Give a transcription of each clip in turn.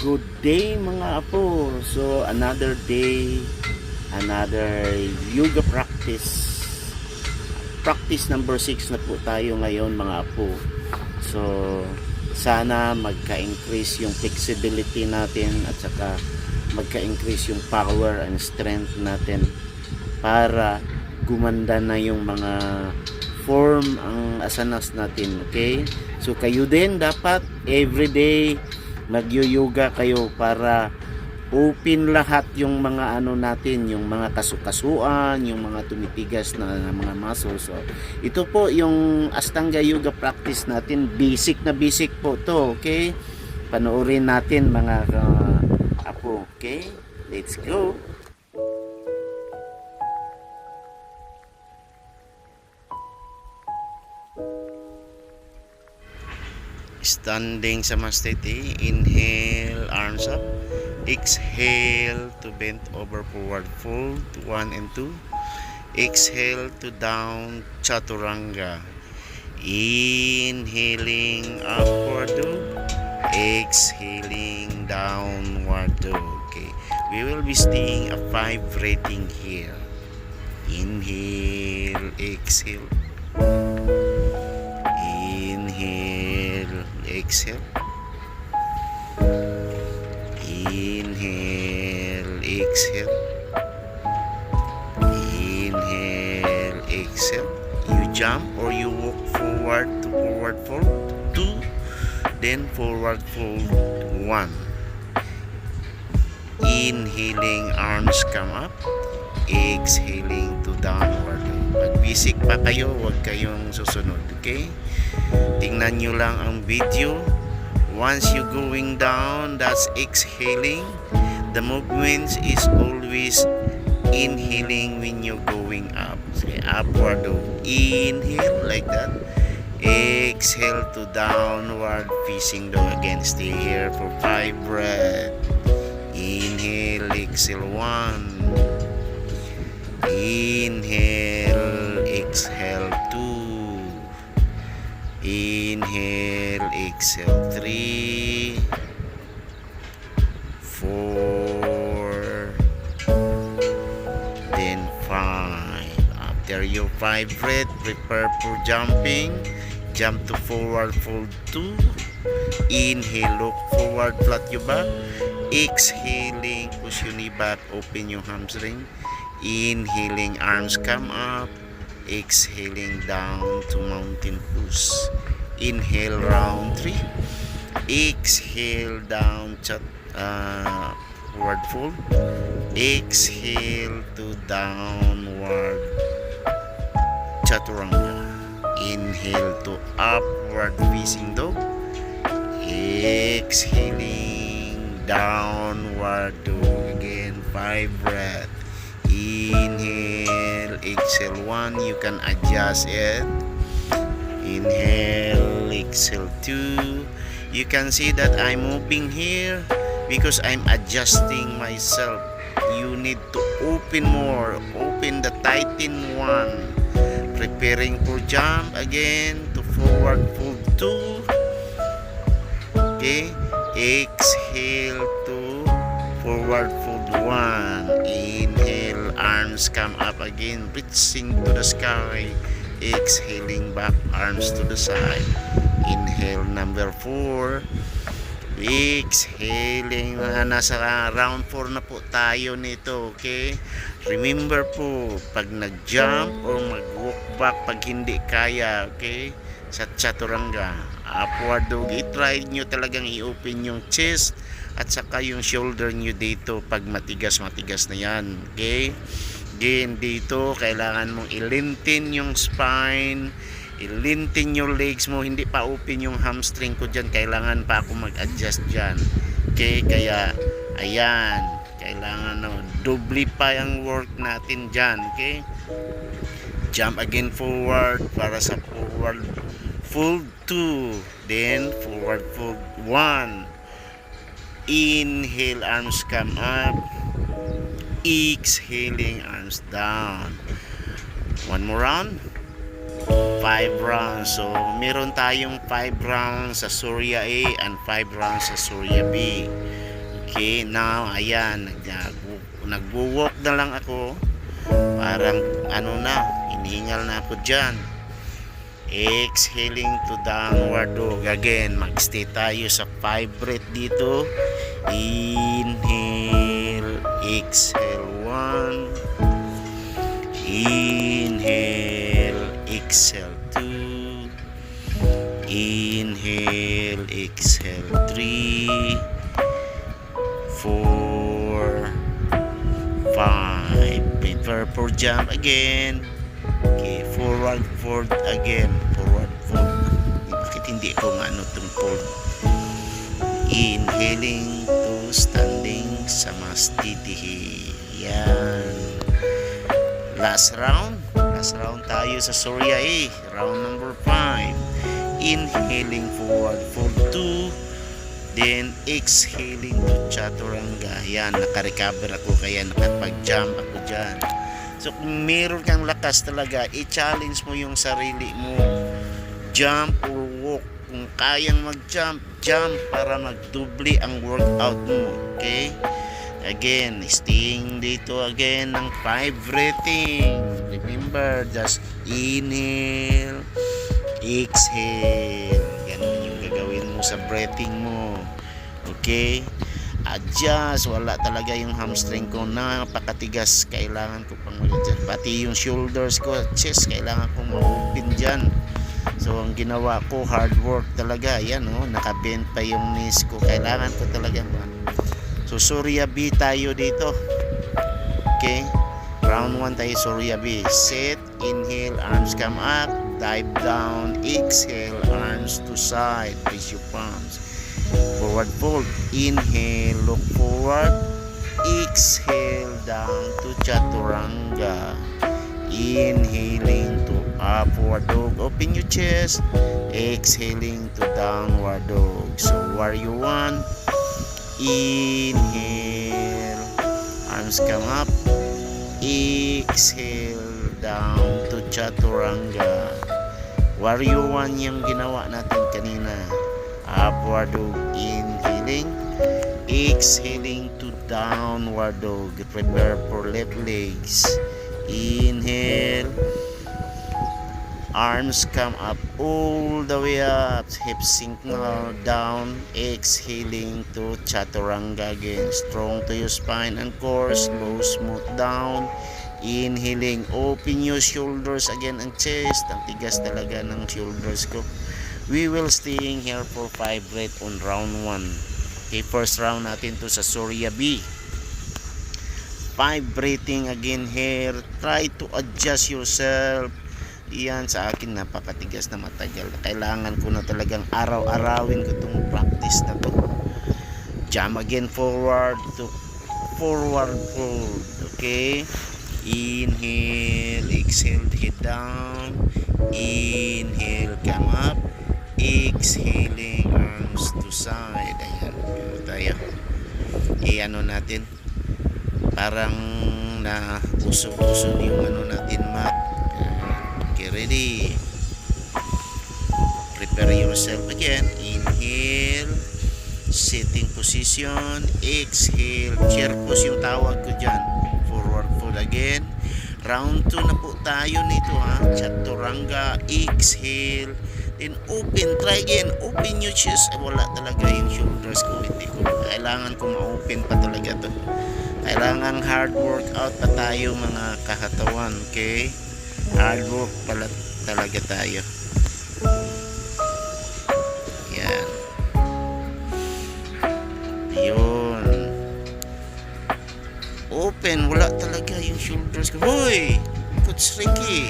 Good day mga apo. So another day, another yoga practice. Practice number 6 na po tayo ngayon mga apo. So sana magka-increase yung flexibility natin at saka magka-increase yung power and strength natin para gumanda na yung mga form ang asanas natin. Okay? So kayo din dapat everyday magyo-yoga kayo para open lahat yung mga ano natin, yung mga kasukasuan, yung mga tumitigas na mga muscles. So, ito po yung Ashtanga Yoga practice natin. Basic na basic po to, okay? Panoorin natin mga apo, okay? Let's go! Standing Samastiti, inhale, arms up, exhale to bend over forward fold 1 and 2, exhale to down chaturanga, inhaling upward dog, exhaling downward dog. Okay, we will be staying a 5 rating here. Inhale, exhale, exhale, inhale, exhale, inhale, exhale. You jump or you walk forward to forward fold 2, then forward fold 1. Inhaling, arms come up, exhaling to downward. Pag basic pa kayo, huwag kayong susunod, okay? Tingnan nyo lang ang video. Once you going down, that's exhaling. The movement is always inhaling when you're going up. Say upward dog. Inhale like that. Exhale to downward facing dog. Again, stay here for 5 breaths. Inhale, exhale 1. Inhale, exhale 2. Inhale, exhale 3, 4, then 5. After your 5 breath, prepare for jumping. Jump to forward fold 2. Inhale, look forward, flat your back. Exhaling, push your knee back, open your hamstring. Inhaling, arms come up. Exhaling down to mountain pose. Inhale, round 3. Exhale, down forward fold. Exhale to downward chaturanga. Inhale to upward facing dog. Exhaling downward dog. Again, 5 breaths. Inhale, exhale 1. You can adjust it. Inhale, exhale 2. You can see that I'm moving here because I'm adjusting myself. You need to open more. Open the tighten 1. Preparing for jump again to forward fold 2. Okay. Exhale to forward fold 1. Inhale, arms come up again, reaching to the sky. Exhaling back, arms to the side. Inhale, number 4. Exhaling. Nasa round 4 na po tayo nito, okay? Remember po, pag nag-jump or mag-walk back pag hindi kaya, okay? Sa chaturanga, upward dog, i-try nyo talagang i-open yung chest at saka yung shoulder nyo dito pag matigas na yan, okay? Again, dito kailangan mong ilintin yung spine, ilintin yung legs mo. Hindi pa open yung hamstring ko dyan, kailangan pa ako mag-adjust dyan, okay? Kaya ayan, kailangan doble pa yung work natin dyan, okay? Jump again forward para sa forward fold 2, then forward fold 1. Inhale, arms come up. Exhaling, arms down. One more round. 5 rounds. So, meron tayong 5 rounds sa Surya A and 5 rounds sa Surya B. Okay, now ayan, nagwo-walk na lang ako. Parang ano na, hinihingal na ako dyan. Exhaling to downward dog. Again, magstay tayo sa 5 breath dito. Inhale, exhale 1. Inhale, exhale 2. Inhale, exhale 3, 4, 5. Prepare for jump again. Okay, forward, forward again. Forward, forward. Bakit hindi ko ano itong forward? Inhaling to standing samastitihi. Yan. Last round. Last round tayo sa Surya A. Round number 5. Inhaling forward fold 2. Then exhaling to chaturanga. Yan, nakarecover ako kaya nakapag-jump ako dyan. So kung meron kang lakas talaga, i-challenge mo yung sarili mo. Jump or walk. Kung kayang mag-jump, jump para magdubli ang workout mo. Okay? Again, staying dito again ng 5 breathing. Remember, just inhale, exhale. Ganun yung gagawin mo sa breathing mo. Okay? Adjust. Wala talaga yung hamstring ko. Napakatigas. Kailangan ko pang mag-adjust. Pati yung shoulders ko, chest, kailangan ko ma-open dyan. So, ang ginawa ko, hard work talaga. Yan, oh, nakabend pa yung knees ko. Kailangan ko talaga. So, Surya B tayo dito. Okay? Round 1 tayo, Surya B. Sit, inhale, arms come up, dive down, exhale, arms to side, raise your palms. Forward fold, inhale, look forward, exhale, down to chaturanga. Inhaling to upward dog, open your chest, exhaling to downward dog. So, warrior 1, inhale, arms come up, exhale, down to chaturanga. Warrior 1 yung ginawa natin kanina. Upward dog, inhaling, exhaling to downward dog. Prepare for left legs. Inhale, arms come up all the way up, hips sink down, exhaling to chaturanga again. Strong to your spine and core, slow, smooth down. Inhaling, open your shoulders again and chest. Ang tigas talaga ng shoulders ko. We will staying here for 5 breath on round 1. Okay, first round natin to sa Surya B. 5 breathing again here. Try to adjust yourself. Yan, sa akin napakatigas na matagal. Kailangan ko na talagang araw-arawin ko itong practice na to. Jump again forward to forward fold. Okay, inhale, exhale, head down, inhale, come up, exhaling, arms to side. Ayan, tayo i-ano natin, parang na usog-usog yung ano natin, mat. Okay, ready? Prepare yourself again. Inhale, sitting position, exhale, chair pose yung tawag ko dyan. Forward fold again. Round 2 na po tayo nito, ha. Chaturanga, exhale, then open, try again, open your chest. Wala talaga yung shoulders ko, hindi ko, kailangan ko ma-open pa talaga to. Kailangan hard workout pa tayo mga kahatawan. Okay, hard work pala talaga tayo. Yan, yun, open. Wala talaga yung shoulders ko. Hoy, Coach Ricky,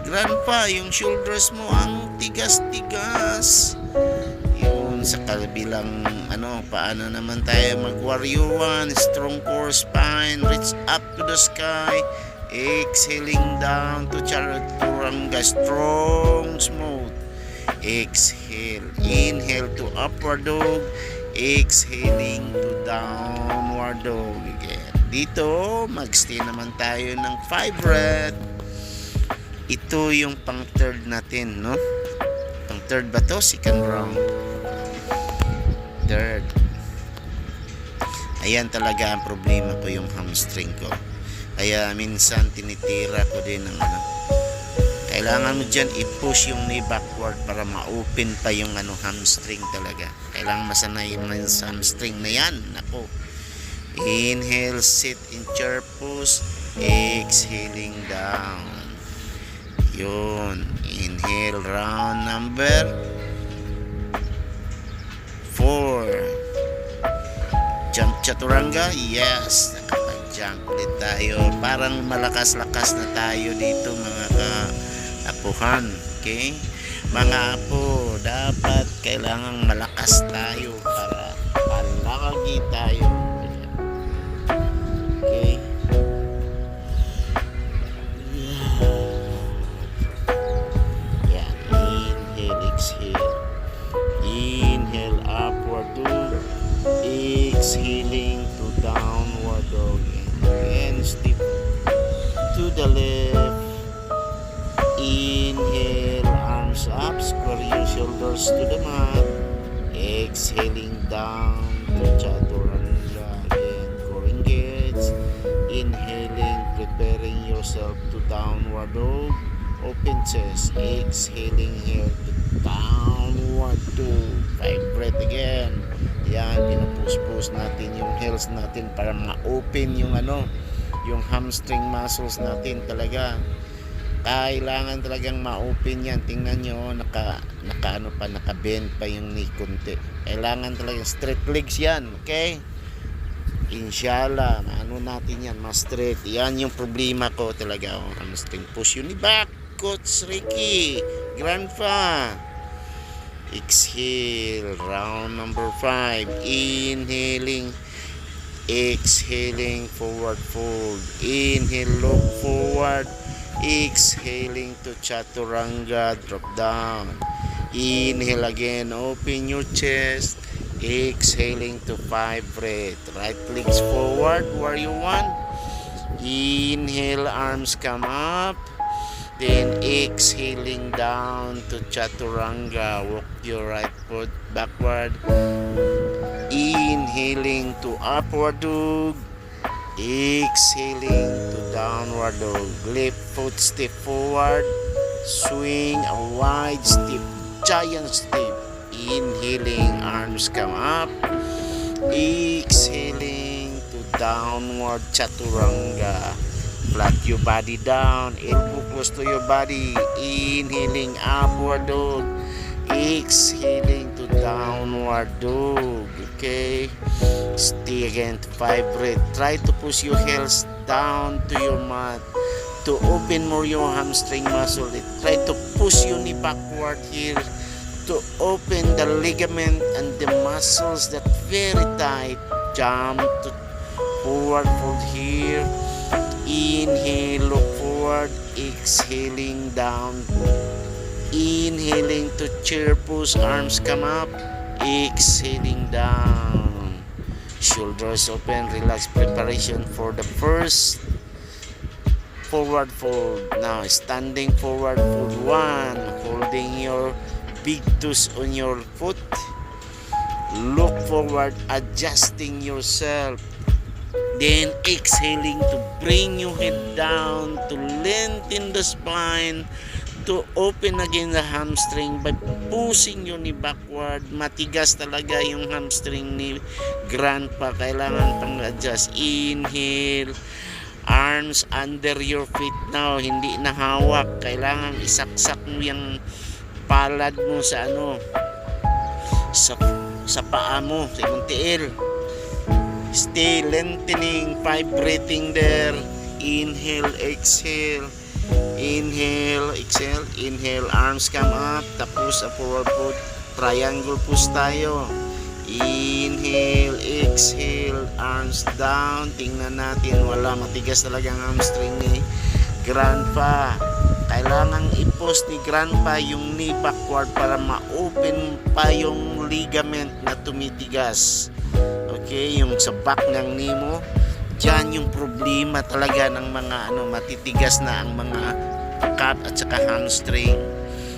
grandpa, yung shoulders mo ang tigas-tigas. Yun, sa kabilang ano, paano naman tayo mag warrior 1, strong core spine, reach up to the sky, exhaling down to chaturanga, strong smooth. Exhale, inhale to upward dog, exhaling to downward dog again. Dito magstay naman tayo ng 5 breath. Ito yung pang third natin, no? Pang third ba to? Second round. Third. Ayan talaga ang problema ko, yung hamstring ko. Kaya minsan tinitira ko din ng ano. Kailangan mo dyan i-push yung knee backward para ma-open pa yung ano, hamstring talaga. Kailangan masanay mo yung hamstring na yan. Ako. Inhale, sit in chair pose. Exhaling down. Yun. Inhale, round number 4. Jump chaturanga. Yes. Nakapag-jump ulit tayo. Parang malakas-lakas na tayo dito mga ka-apuhan. Okay? Mga apo, dapat kailangang malakas tayo para palagi tayo. Okay? Yan. Inhale, exhale. Inhale, upward dog. Exhaling to downward dog. And step to the left. Inhale, arms up, square your shoulders to the mat. Exhaling down to chaturanga. Again, going gates. Inhaling, preparing yourself to downward dog. Open chest. Exhaling here to downward dog. Vibrate again. Yan, pinupush-push natin yung heels natin para ma-open yung ano, yung hamstring muscles natin talaga. Kailangan talagang ma-open yan. Tingnan nyo, naka-bend pa yung knee konti. Kailangan talagang straight legs yan, okay? Inshallah, ano natin yan, ma-straight. Yan yung problema ko talaga. Hamstring push yun ni back, Coach Ricky, Grandpa. Exhale, round number 5. Inhaling, exhaling, forward fold. Inhale, look forward. Exhaling to chaturanga, drop down. Inhale again, open your chest. Exhaling to vibrate. Right legs forward where you want. Inhale, arms come up. Then exhaling down to chaturanga. Walk your right foot backward. Inhaling to upward dog. Exhaling to downward dog. Left foot step forward. Swing a wide step. Giant step. Inhaling, arms come up. Exhaling to downward chaturanga. Flat your body down, elbow close to your body. Inhaling, upward dog. Exhaling to downward dog. Okay, stay again to vibrate. Try to push your heels down to your mat to open more your hamstring muscle. Try to push your knee backward here to open the ligament and the muscles that very tight. Jump to forward fold here. Inhale, look forward. Exhaling down. Inhaling to chair pose, arms come up. Exhaling down. Shoulders open, relax. Preparation for the first forward fold. Now standing forward fold 1. Holding your big toes on your foot. Look forward, adjusting yourself. Then exhaling to bring your head down, to lengthen the spine, to open again the hamstring by pushing your knee backward. Matigas talaga yung hamstring ni Grandpa. Kailangan pang adjust. Inhale. Arms under your feet now. Hindi na hawak. Kailangan isaksak mo yung palad mo sa ano, sa paa mo, sa imong tiil. Stay lengthening, vibrating there. Inhale, exhale. Inhale, exhale. Inhale, arms come up. Tapos a forward fold. Triangle push tayo. Inhale, exhale. Arms down. Tingnan natin. Wala, matigas talagang hamstring ni Grandpa. Kailangan i-post ni Grandpa yung knee backward para ma-open pa yung ligament na tumitigas. Okay, yung sa back ng knee mo, dyan yung problema talaga ng mga matitigas na ang mga calf at saka hamstring.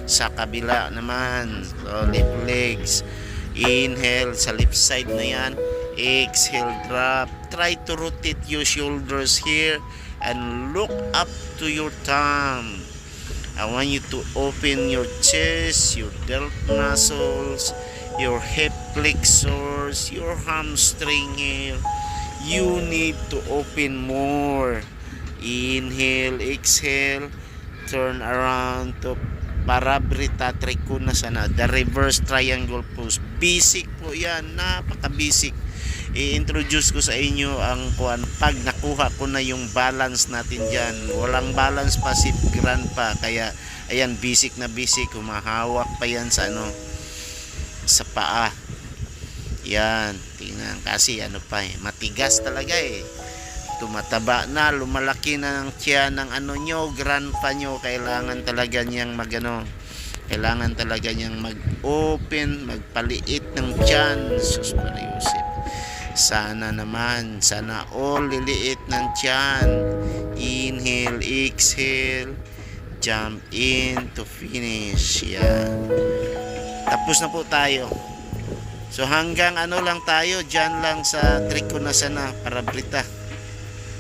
Sa kabila naman, so left legs. Inhale sa left side na yan. Exhale, drop. Try to rotate your shoulders here and look up to your thumb. I want you to open your chest, your delt muscles, your hip flexors, your hamstring here. You need to open more. Inhale, exhale, turn around to Parabrita Trikonasana, the reverse triangle pose. Basic po yan, napaka-basic. I-introduce ko sa inyo ang pag nakuha ko na yung balance natin dyan. Walang balance pa si grandpa, kaya ayan, basic na basic. Humahawak pa yan sa sa paa. Yan, tingnan kasi pa matigas talaga tumataba na, lumalaki na ng tiyan ng nyo, grandpa nyo. Kailangan talaga niyang kailangan talaga niyang mag-open, magpaliit ng tiyan. Sus Mariusip, sana naman, sana all liliit ng tiyan. Inhale, exhale, jump in to finish. Yan, tapos na po tayo. So hanggang lang tayo dyan lang sa Trikonasana, Parabrita.